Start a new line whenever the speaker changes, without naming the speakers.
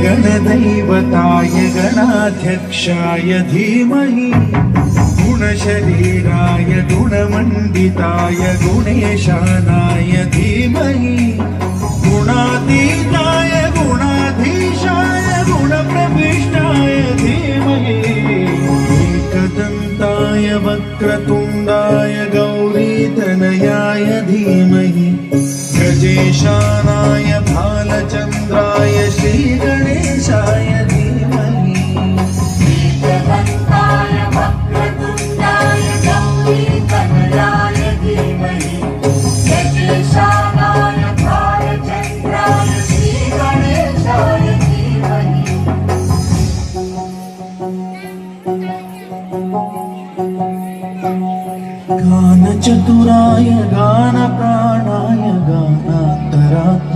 गणदैवताय गणाध्यक्षाय धीमहि गुणशरीराय गुणमण्डिताय गुणेशानाय धीमहि गुणातीताय गुणाधीशाय गुणप्रविष्टाय धीमहि एकदन्ताय वक्रतुण्डाय गौरीतनयाय धीमहि गजेशानाय भालचन्द्राय श्रीगणेशाय धीमहि
एकदन्ताय वक्रतुण्डाय गौरीतनयाय धीमहि गजेशानाय भालचन्द्राय श्रीगणेशाय धीमहि
गानचतुराय गानप्राणाय गानान्तरात्मने